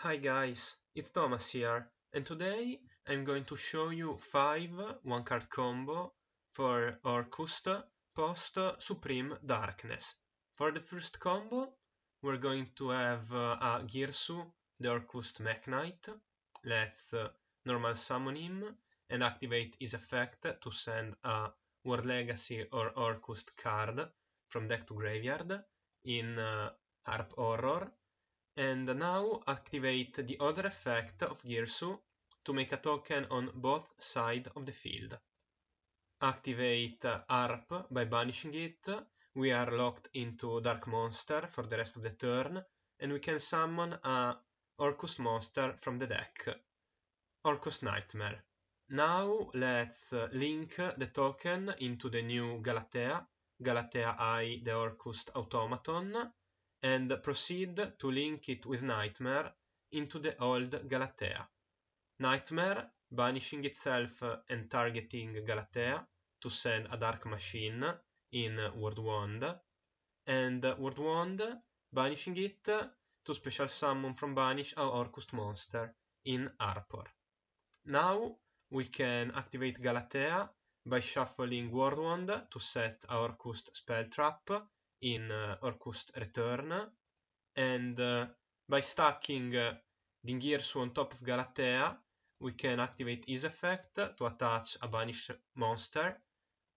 Hi guys, it's Thomas here, and today I'm going to show you 5 one-card combo for Orcust post Supreme Darkness. For the first combo, we're going to have a Girsu, the Orcust Mech Knight. Let's normal summon him and activate his effect to send a World Legacy or Orcust card from deck to graveyard in Harp Horror. And now activate the other effect of girsu to make a token on both sides of the field. Activate harp by banishing it. We are locked into dark monster for the rest of the turn, and we can summon a Orcust monster from the deck, Orcust Nightmare. Now let's link the token into the new Galatea I, the Orcust automaton, and proceed to link it with Nightmare into the old Galatea. Nightmare banishing itself and targeting Galatea to send a Dark Machine in Word Wand, and Word Wand banishing it to special summon from banish our Orcust monster in Arpor. Now we can activate Galatea by shuffling Word Wand to set our Orcust spell trap in Orcust Return, and by stacking Dingirsu on top of Galatea, we can activate his effect to attach a banished monster,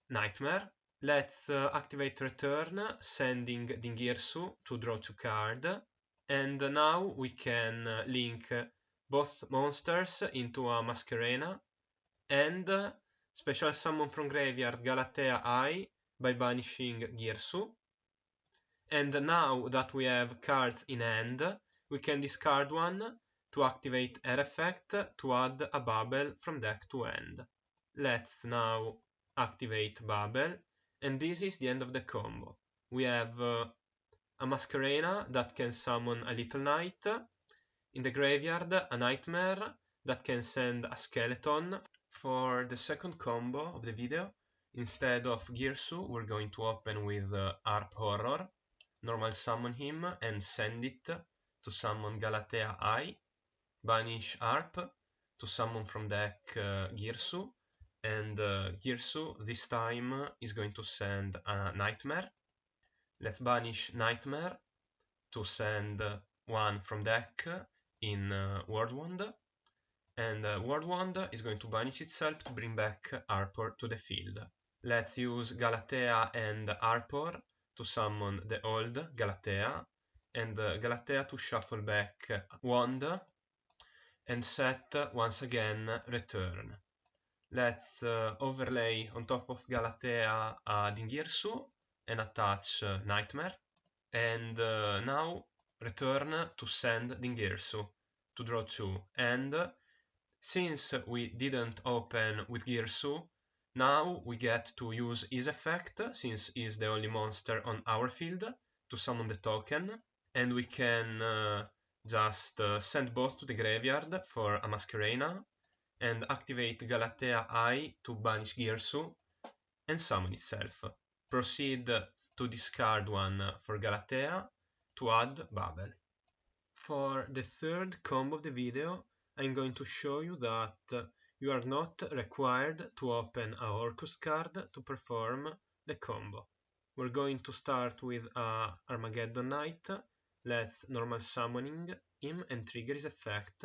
Nightmare. Let's activate Return, sending Dingirsu to draw 2 cards, and now we can link both monsters into a Masquerena, and special summon from graveyard Galatea I by banishing Girsu. And now that we have cards in hand, we can discard one to activate her effect to add a bubble from deck to hand. Let's now activate bubble, and this is the end of the combo. We have a Masquerena that can summon a Little Knight, in the graveyard a Nightmare that can send a skeleton. For the second combo of the video, instead of Girsu, we're going to open with Harp Horror, normal summon him and send it to summon Galatea I, banish Harp to summon from deck Girsu, and Girsu this time is going to send a Nightmare. Let's banish Nightmare to send one from deck in Word Wand, and Word Wand is going to banish itself to bring back Harpor to the field. Let's use Galatea and Harpor to summon the old Galatea, and Galatea to shuffle back Wand and set once again Return. Let's overlay on top of Galatea Dingirsu and attach Nightmare, and now return to send Dingirsu to draw 2. And since we didn't open with Girsu, now we get to use his effect, since he's the only monster on our field, to summon the token, and we can just send both to the graveyard for a Masquerena, and activate Galatea I to banish Girsu, and summon itself. Proceed to discard one for Galatea to add bubble. For the third combo of the video, I'm going to show you that you are not required to open a Orcust card to perform the combo. We're going to start with a Armageddon Knight. Let's normal summoning him and trigger his effect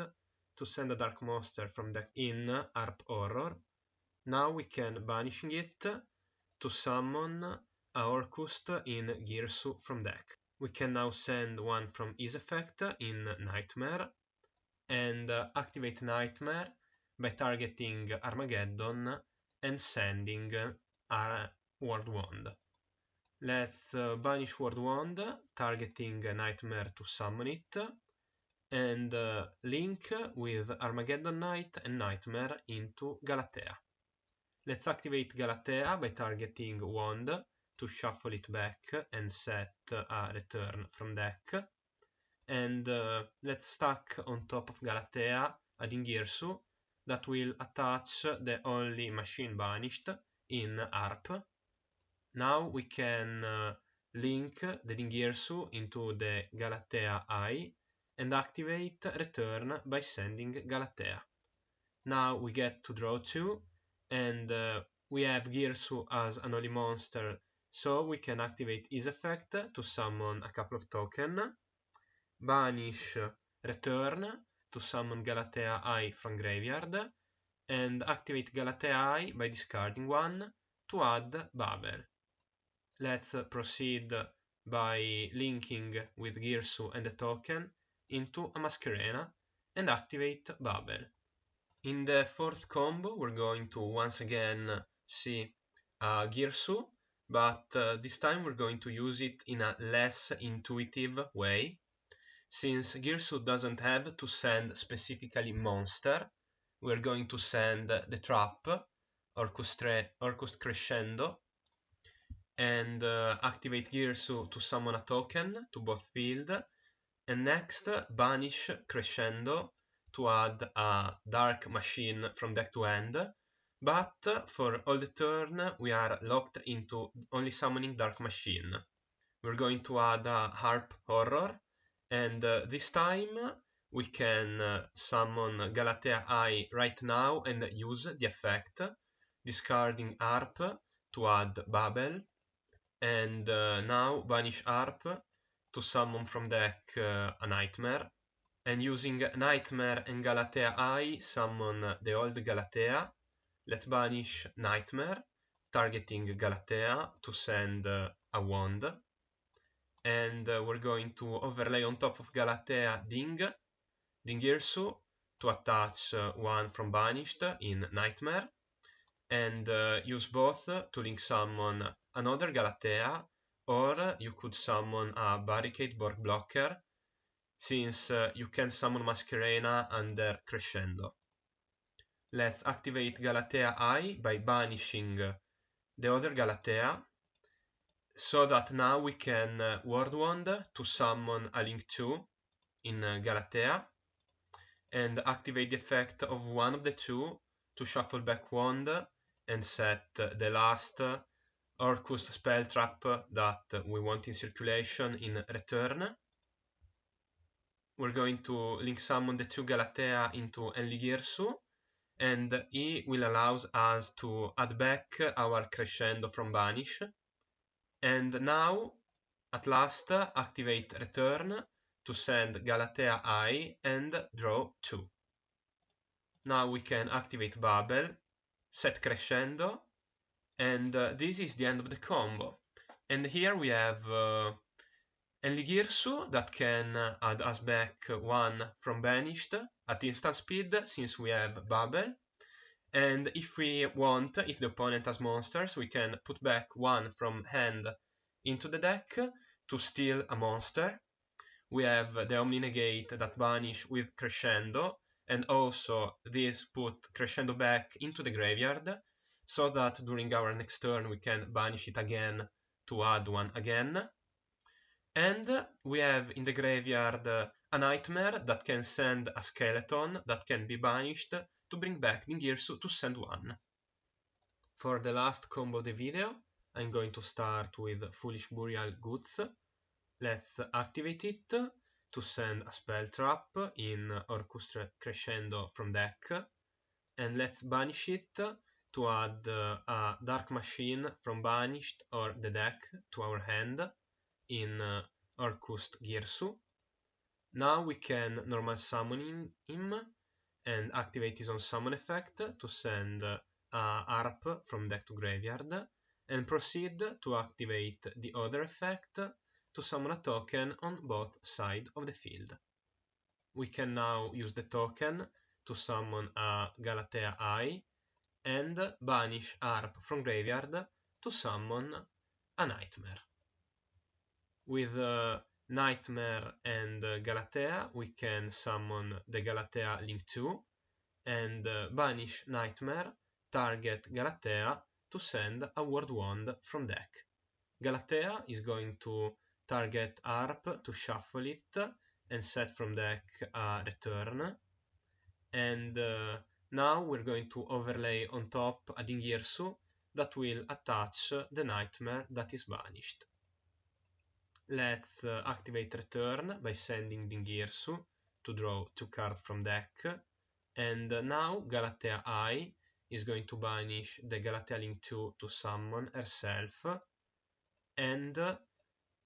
to send a dark monster from deck in Harp Horror. Now we can banishing it to summon a Orcust in Girsu from deck. We can now send one from his effect in Nightmare, and activate Nightmare by targeting Armageddon and sending a Word Wand. Let's banish Word Wand, targeting Nightmare to summon it, and link with Armageddon Knight and Nightmare into Galatea. Let's activate Galatea by targeting Wand to shuffle it back and set a Return from deck, and let's stack on top of Galatea a Dingirsu that will attach the only machine banished in Harp. Now we can link the Dingirsu into the Galatea I and activate return by sending Galatea. Now we get to draw 2, and we have Girsu as an holy monster, so we can activate his effect to summon a couple of tokens, banish return to summon Galatea I from graveyard, and activate Galatea I by discarding one to add Babel. Let's proceed by linking with Girsu and the token into a Masquerena and activate Babel. In the fourth combo we're going to once again see Girsu, but this time we're going to use it in a less intuitive way. Since Girsu doesn't have to send specifically monster, we're going to send the trap, Orcust Crescendo, and activate Girsu to summon a token to both field, and next banish Crescendo to add a Dark Machine from deck to hand, but for all the turn we are locked into only summoning Dark Machine. We're going to add a Harp Horror, and this time we can summon Galatea I right now and use the effect, discarding Harp to add Babel, and now banish Harp to summon from deck a Nightmare, and using Nightmare and Galatea I summon the old Galatea. Let's banish Nightmare, targeting Galatea to send a wand, and we're going to overlay on top of Galatea Ding Girsu to attach one from banished in Nightmare, and use both to link summon another Galatea, or you could summon a Barricade Borg blocker, since you can summon Masquerena under Crescendo. Let's activate Galatea I by banishing the other Galatea, so that now we can Word Wand to summon a Link 2 in Galatea, and activate the effect of one of the two to shuffle back Wand and set the last Orcust spell trap that we want in circulation in return. We're going to link summon the two Galatea into Enli Girsu, and he will allow us to add back our Crescendo from banish. And now, at last, activate return to send Galatea I and draw 2. Now we can activate Babel, set Crescendo, and this is the end of the combo. And here we have Enli Girsu that can add us back one from banished at instant speed, since we have Babel. And if we want, if the opponent has monsters, we can put back one from hand into the deck to steal a monster. We have the Omni Negate that banish with Crescendo, and also this put Crescendo back into the graveyard, so that during our next turn we can banish it again to add one again. And we have in the graveyard a Nightmare that can send a skeleton that can be banished to bring back Ningirsu to send one. For the last combo of the video, I'm going to start with Foolish Burial Goods. Let's activate it to send a spell trap in Orcust Crescendo from deck, and let's banish it to add a Dark Machine from banished or the deck to our hand in Orcust Girsu. Now we can normal summon him and activate his own summon effect to send a harp from deck to graveyard, and proceed to activate the other effect to summon a token on both sides of the field. We can now use the token to summon a Galatea I and banish harp from graveyard to summon a Nightmare. With Nightmare and Galatea we can summon the Galatea Link 2 and banish Nightmare, target Galatea to send a Word Wand from deck. Galatea is going to target harp to shuffle it and set from deck a return, and now we're going to overlay on top a Dingirsu that will attach the Nightmare that is banished. Let's activate return by sending the girsu to draw 2 cards from deck. And now Galatea I is going to banish the Galatea Link 2 to summon herself, and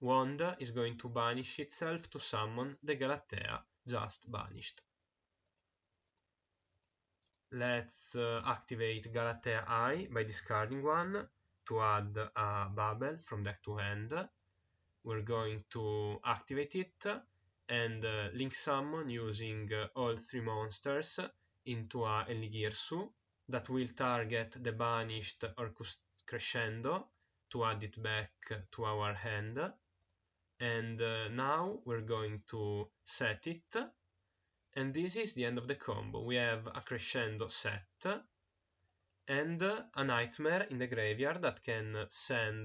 Wand is going to banish itself to summon the Galatea just banished. Let's activate Galatea I by discarding one to add a bubble from deck to hand. We're going to activate it and link summon using all 3 monsters into a Girsu that will target the banished Orcust Crescendo to add it back to our hand. And now we're going to set it, and this is the end of the combo. We have a Crescendo set and a Nightmare in the graveyard that can send